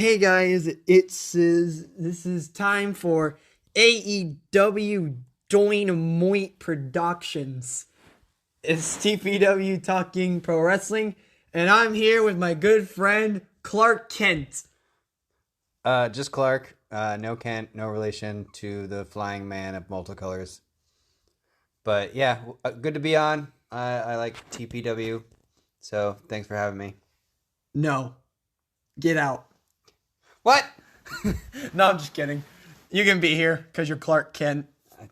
Hey guys, this is time for AEW Dynamite Productions. It's TPW talking pro wrestling, and I'm here with my good friend Clark Kent. Just Clark. No Kent, no relation to the flying man of multicolors. But yeah, good to be on. I like TPW, so thanks for having me. No, get out. What? No, I'm just kidding. You can be here because you're Clark Kent.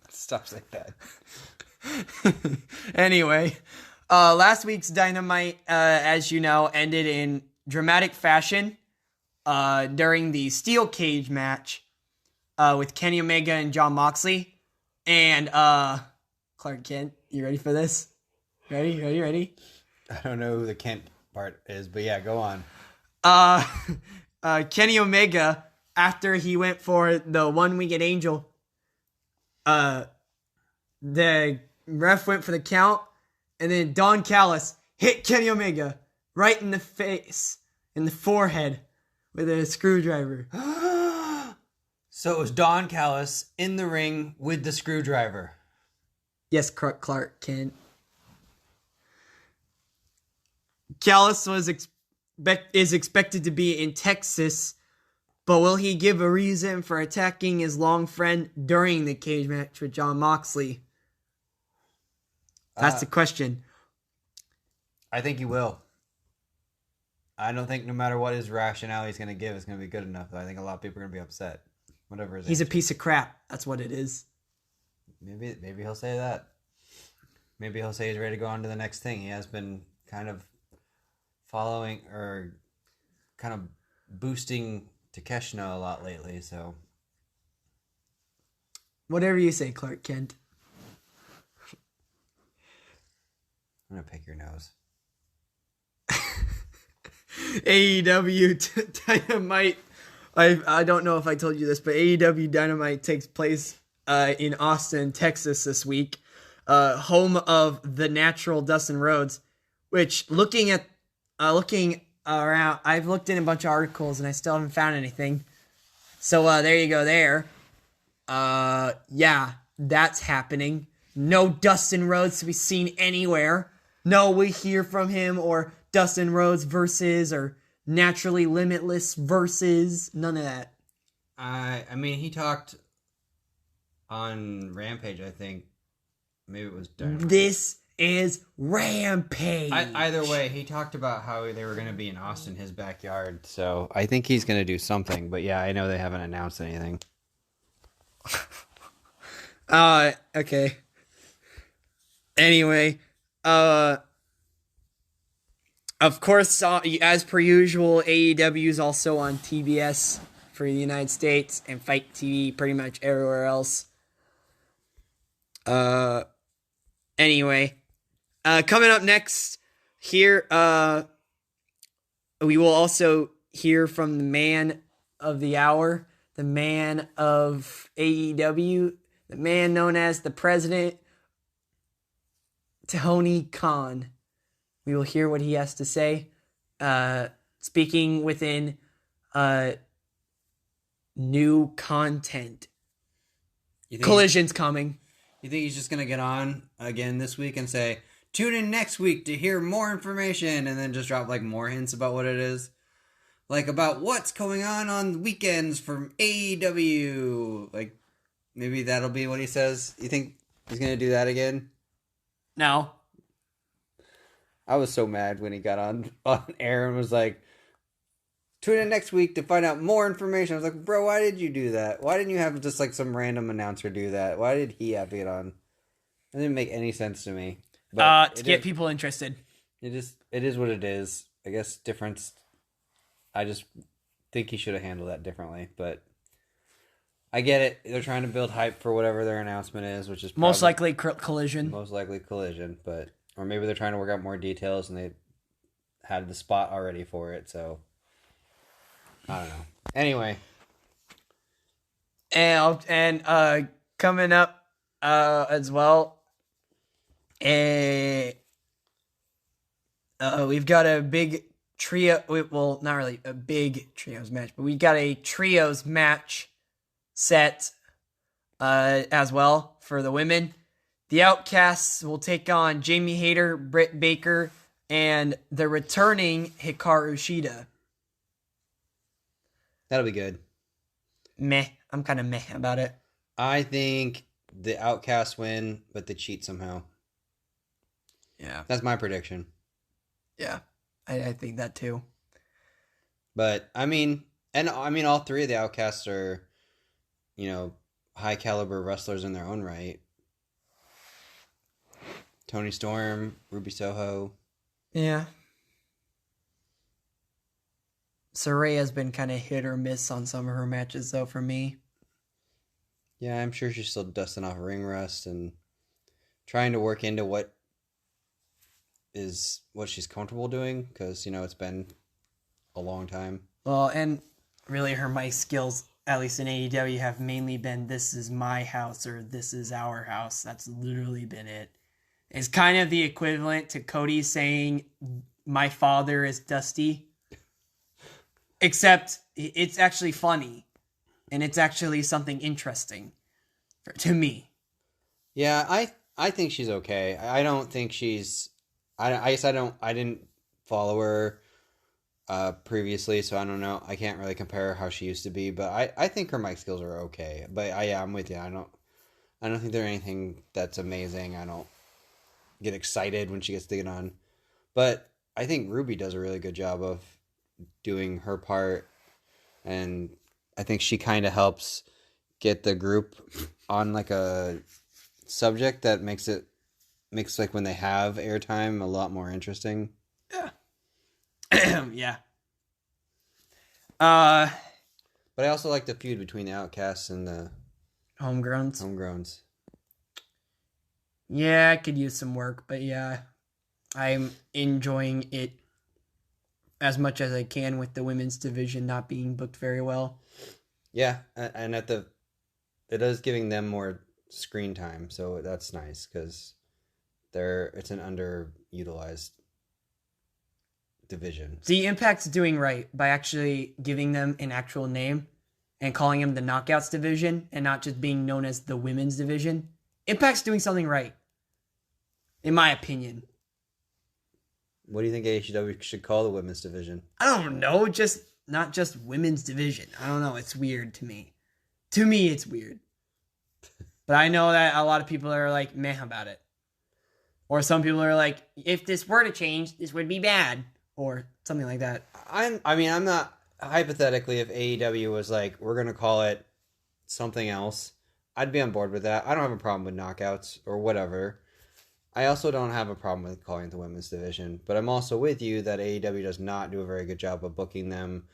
Stop saying that. Anyway, last week's Dynamite, as you know, ended in dramatic fashion during the steel cage match with Kenny Omega and Jon Moxley. And Clark Kent, you ready for this? Ready? I don't know who the Kent part is, but yeah, go on. Kenny Omega, after he went for the one-winged angel, the ref went for the count, and then Don Callis hit Kenny Omega right in the face, in the forehead, with a screwdriver. So it was Don Callis in the ring with the screwdriver. Yes, Clark Kent. Callis is expected to be in Texas, but will he give a reason for attacking his long friend during the cage match with Jon Moxley? That's the question. I think he will. I don't think no matter what his rationale he's going to give is going to be good enough. I think a lot of people are going to be upset. Whatever. He's a piece of crap. That's what it is. Maybe he'll say that. Maybe he'll say he's ready to go on to the next thing. He has been kind of following or kind of boosting Takeshita a lot lately, so. Whatever you say, Clark Kent. I'm going to pick your nose. AEW Dynamite. I don't know if I told you this, but AEW Dynamite takes place in Austin, Texas this week. Home of the natural Dustin Rhodes, which looking around, I've looked in a bunch of articles and I still haven't found anything. So there you go there. Yeah, that's happening. No Dustin Rhodes to be seen anywhere. No, we hear from him or Dustin Rhodes versus or Naturally Limitless versus. None of that. I mean, he talked on Rampage, I think. Maybe it was Dynamite. This is Rampage. Either way, he talked about how they were going to be in Austin, his backyard. So I think he's going to do something. But yeah, I know they haven't announced anything. Okay. Anyway, of course, as per usual, AEW is also on TBS for the United States and Fight TV pretty much everywhere else. Anyway, coming up next here, we will also hear from the man of the hour, the man of AEW, the man known as the president, Tony Khan. We will hear what he has to say. Speaking within new content. Collision's coming. You think he's just going to get on again this week and say, tune in next week to hear more information, and then just drop like more hints about what it is? Like about what's going on weekends from AEW. Like maybe that'll be what he says. You think he's going to do that again? No. I was so mad when he got on air and was like, tune in next week to find out more information. I was like, bro, why did you do that? Why didn't you have just like some random announcer do that? Why did he have to get on? It didn't make any sense to me. But to get people interested. It is what it is. I guess difference. I just think he should have handled that differently. But I get it. They're trying to build hype for whatever their announcement is, which is most likely Collision. Most likely Collision, but or maybe they're trying to work out more details and they had the spot already for it. So I don't know. Anyway, and coming up as well, we've got a big trio. Well, not really a big trios match, but we got a trios match set as well for the women. The Outcasts will take on Jamie Hayter, Britt Baker, and the returning Hikaru Shida. That'll be good. Meh. I'm kind of meh about it. I think the Outcasts win, but they cheat somehow. Yeah. That's my prediction. Yeah. I think that too. But, all three of the Outcasts are, high caliber wrestlers in their own right. Toni Storm, Ruby Soho. Yeah. Saraya's been kind of hit or miss on some of her matches, though, for me. Yeah, I'm sure she's still dusting off ring rust and trying to work into what she's comfortable doing, because, it's been a long time. Well, and really her mic skills, at least in AEW, have mainly been "this is my house" or "this is our house." That's literally been it. It's kind of the equivalent to Cody saying, "my father is Dusty." Except it's actually funny. And it's actually something interesting to me. Yeah, I think she's okay. I don't think she's... I guess I didn't follow her previously, so I don't know. I can't really compare how she used to be, but I think her mic skills are okay. But I'm with you. I don't think they're anything that's amazing. I don't get excited when she gets to get on. But I think Ruby does a really good job of doing her part, and I think she kind of helps get the group on like a subject that makes like when they have airtime a lot more interesting. Yeah. Yeah. But I also like the feud between the Outcasts and the Homegrowns. Yeah, I could use some work, but yeah, I'm enjoying it as much as I can with the women's division not being booked very well. Yeah, and it is giving them more screen time, so that's nice because it's an underutilized division. The Impact's doing right by actually giving them an actual name and calling them the Knockouts division and not just being known as the women's division. Impact's doing something right, in my opinion. What do you think AEW should call the women's division? I don't know, not just women's division. I don't know, it's weird to me. To me, it's weird. But I know that a lot of people are like meh about it. Or some people are like, if this were to change, this would be bad. Or something like that. I'm not... Hypothetically, if AEW was like, we're going to call it something else, I'd be on board with that. I don't have a problem with knockouts or whatever. I also don't have a problem with calling it the women's division. But I'm also with you that AEW does not do a very good job of booking them,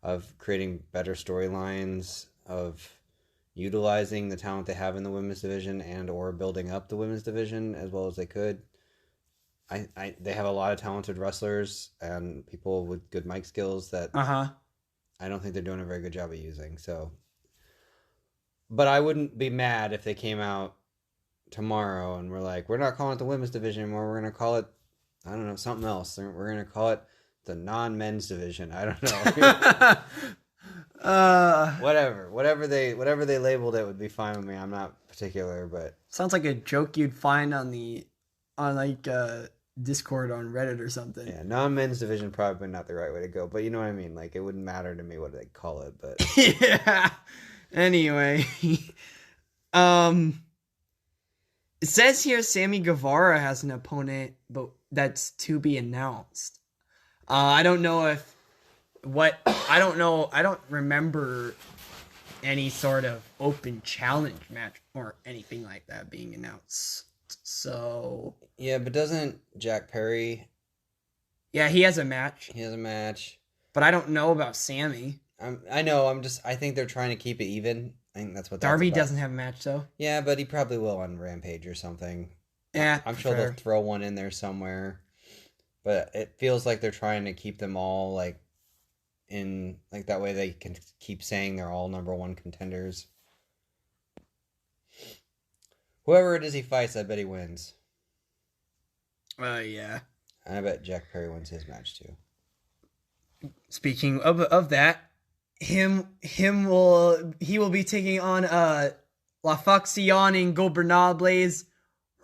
of creating better storylines, of utilizing the talent they have in the women's division and or building up the women's division as well as they could. They have a lot of talented wrestlers and people with good mic skills that I don't think they're doing a very good job of using. So, but I wouldn't be mad if they came out tomorrow and were like, we're not calling it the women's division anymore. We're going to call it, I don't know, something else. We're going to call it the non-men's division. I don't know. Whatever they labeled it would be fine with me. I'm not particular, but sounds like a joke you'd find on Discord on Reddit or something. Yeah, non-men's division probably not the right way to go, but you know what I mean. Like, it wouldn't matter to me what they call it, but yeah. Anyway, it says here Sammy Guevara has an opponent, but that's to be announced. I don't know if I don't remember any sort of open challenge match or anything like that being announced. So yeah, but doesn't Jack Perry? Yeah, he has a match. But I don't know about Sammy. I know. I think they're trying to keep it even. I think that's what Darby doesn't have a match though. Yeah, but he probably will on Rampage or something. Yeah, I'm sure they'll throw one in there somewhere. But it feels like they're trying to keep them all like in like that way they can keep saying they're all number one contenders. Whoever it is he fights, I bet he wins. Yeah. And I bet Jack Perry wins his match too. speaking of that, he will be taking on La Facción Ingobernables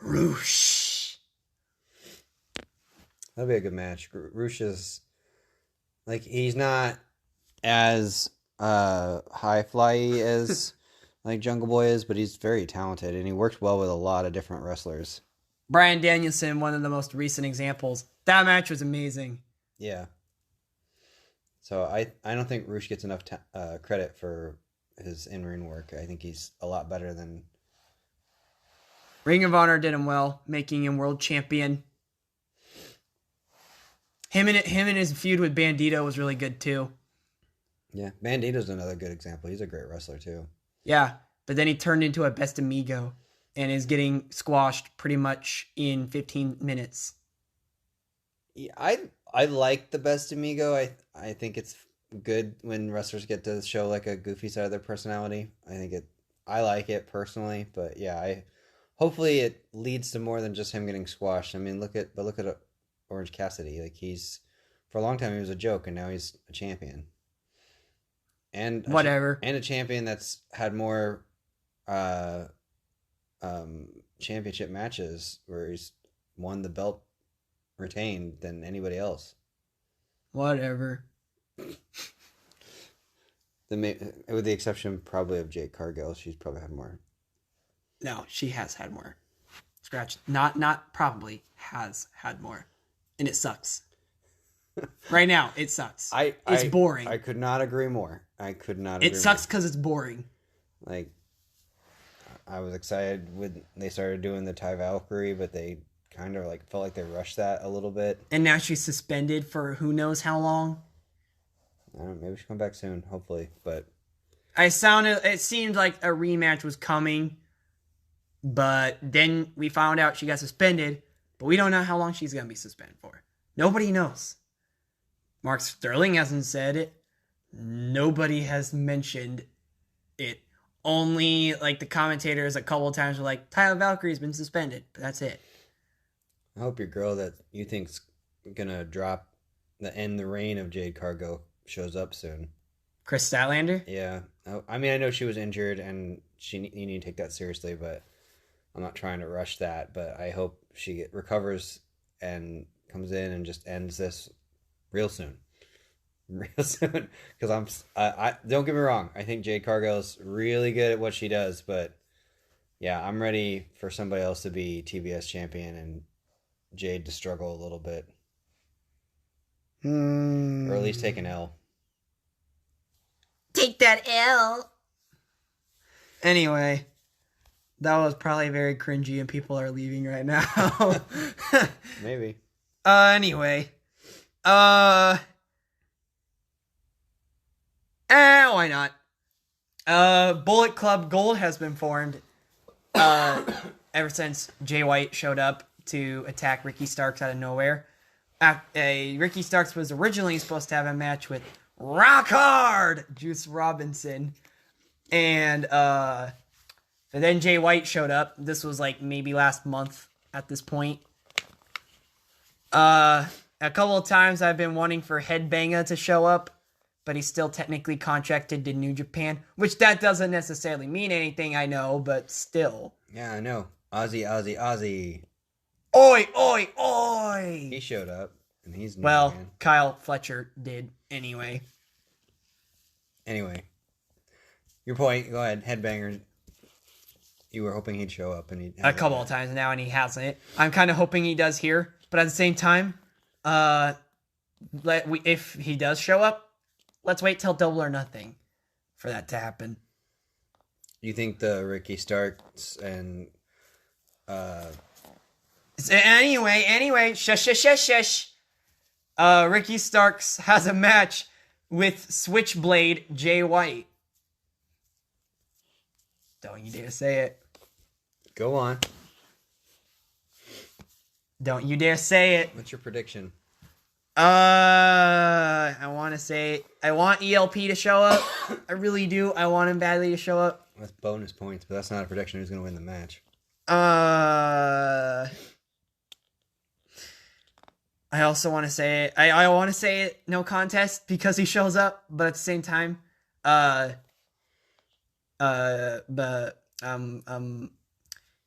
Roosh. That'll be a good match. Roosh is like he's not as high fly as like Jungle Boy is, but he's very talented and he works well with a lot of different wrestlers. Bryan Danielson, one of the most recent examples. That match was amazing. Yeah. So I don't think Roosh gets enough credit for his in-ring work. I think he's a lot better than... Ring of Honor did him well, making him world champion. Him and his feud with Bandito was really good too. Yeah, Bandito's another good example. He's a great wrestler too. Yeah, but then he turned into a best amigo and is getting squashed pretty much in 15 minutes. Yeah, I like the best amigo. I think it's good when wrestlers get to show like a goofy side of their personality. I like it personally, but yeah, hopefully it leads to more than just him getting squashed. I mean, look at Orange Cassidy. Like for a long time he was a joke, and now he's a champion. And whatever. And a champion that's had more championship matches where he's won the belt retained than anybody else. Whatever. With the exception probably of Jade Cargill, she's probably had more. No, she has had more. Scratch. Not probably has had more. And it sucks. Right now, it sucks. It's boring. I could not agree more. It sucks because it's boring. Like, I was excited when they started doing the Ty Valkyrie, but they kind of like felt like they rushed that a little bit. And now she's suspended for who knows how long. I don't know, maybe she'll come back soon, hopefully. But it seemed like a rematch was coming, but then we found out she got suspended, but we don't know how long she's gonna be suspended for. Nobody knows. Mark Sterling hasn't said it. Nobody has mentioned it. Only like the commentators a couple of times were like, Tyler Valkyrie's been suspended, but that's it. I hope your girl that you think's gonna end the reign of Jade Cargill shows up soon. Chris Statlander? Yeah. I mean, I know she was injured and you need to take that seriously, but I'm not trying to rush that. But I hope she recovers and comes in and just ends this real soon. Real soon. Because I don't get me wrong. I think Jade Cargill's really good at what she does, but yeah, I'm ready for somebody else to be TBS champion and Jade to struggle a little bit. Or at least take an L. Take that L. Anyway, that was probably very cringy and people are leaving right now. Maybe. Anyway. Why not? Bullet Club Gold has been formed ever since Jay White showed up to attack Ricky Starks out of nowhere. Ricky Starks was originally supposed to have a match with Rock Hard Juice Robinson, and then Jay White showed up. This was like maybe last month at this point. A couple of times I've been wanting for Headbanger to show up, but he's still technically contracted to New Japan, which that doesn't necessarily mean anything, I know, but still. Yeah, I know. Ozzy. Oi, oi, oi! He showed up, and he's new, well, man. Kyle Fletcher did anyway. Anyway, your point. Go ahead, Headbanger. You were hoping he'd show up, and he a couple of times now, and he hasn't. I'm kind of hoping he does here, but at the same time, if he does show up, let's wait till Double or Nothing for that to happen. You think the Ricky Starks and Anyway, shush. Ricky Starks has a match with Switchblade Jay White. Don't you dare say it. Go on. Don't you dare say it. What's your prediction? I want ELP to show up. I really do. I want him badly to show up. That's bonus points, but that's not a prediction who's going to win the match. I also want to say it. I want to say it no contest because he shows up, but at the same time,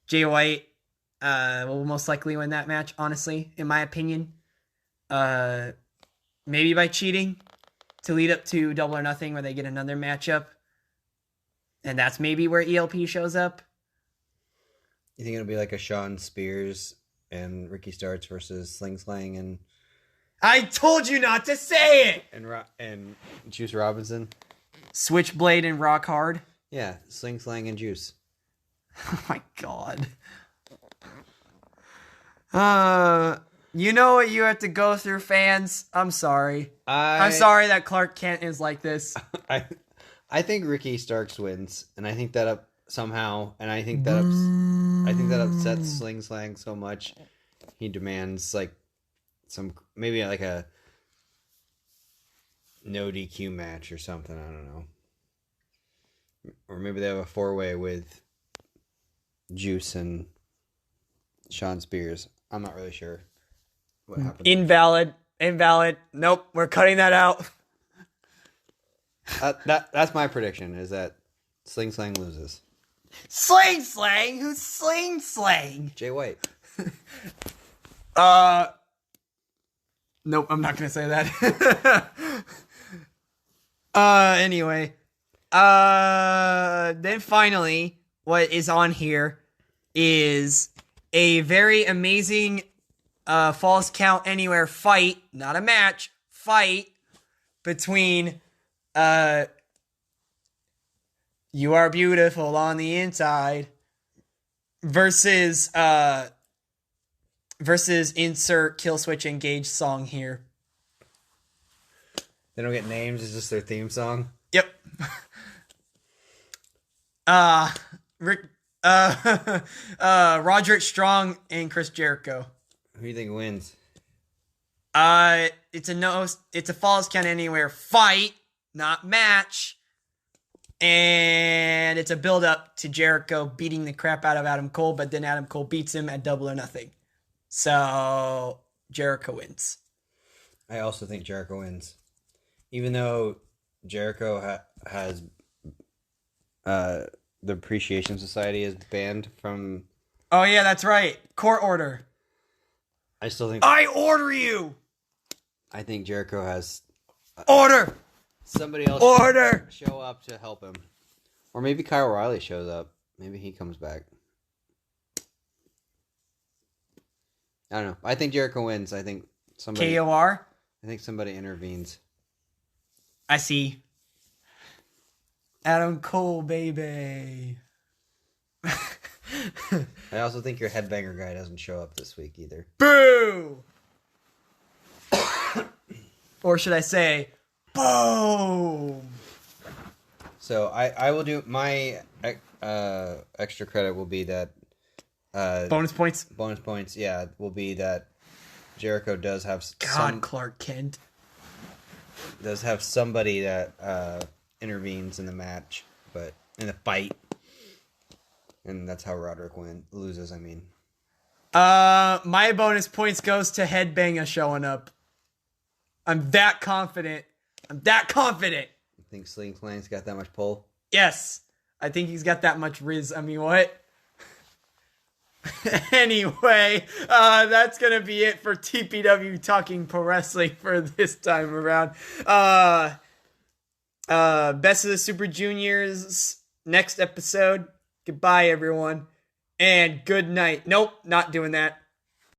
Jay White will most likely win that match, honestly, in my opinion. Maybe by cheating to lead up to Double or Nothing where they get another matchup. And that's maybe where ELP shows up. You think it'll be like a Sean Spears and Ricky Starks versus Sling Slang and I told you not to say it! and Juice Robinson? Switchblade and Rock Hard? Yeah, Sling Slang and Juice. Oh my god. You know what you have to go through, fans? I'm sorry. I'm sorry that Clark Kent is like this. I think Ricky Starks wins, and I think that somehow, and I think that upsets Sling Slang so much. He demands like maybe like a no DQ match or something. I don't know, or maybe they have a 4-way with Juice and Sean Spears. I'm not really sure what happened. Invalid. Nope, we're cutting that out. That's my prediction, is that Sling Slang loses. Sling Slang? Who's Sling Slang? Jay White. Nope, I'm not gonna say that. Anyway. Then finally, what is on here is a very amazing Falls Count Anywhere fight, not a match, fight between You Are Beautiful on the Inside versus insert Kill Switch Engage song here. They don't get names, it's just their theme song. Yep. Roderick Strong and Chris Jericho. Who do you think wins? It's a Falls Count Anywhere fight, not match. And it's a build up to Jericho beating the crap out of Adam Cole, but then Adam Cole beats him at Double or Nothing. So Jericho wins. I also think Jericho wins. Even though Jericho has the Appreciation Society is banned from... Oh yeah, that's right. Court order. I still think... I order you! I think Jericho has... Order! Somebody else order show up to help him. Or maybe Kyle O'Reilly shows up. Maybe he comes back. I don't know. I think Jericho wins. I think somebody... KOR? I think somebody intervenes. I see. Adam Cole, baby. I also think your headbanger guy doesn't show up this week either. Boo! Or should I say, boom! So I will do my extra credit will be that bonus points. Bonus points, yeah, will be that Jericho does have Clark Kent does have somebody that intervenes in the match, but in the fight, and that's how Roderick loses. I mean, my bonus points goes to Headbanger showing up. I'm that confident. You think Sling Slang's got that much pull? Yes. I think he's got that much riz. I mean, what? Anyway, that's going to be it for TPW Talking Pro Wrestling for this time around. Best of the Super Juniors next episode. Goodbye, everyone. And good night. Nope, not doing that.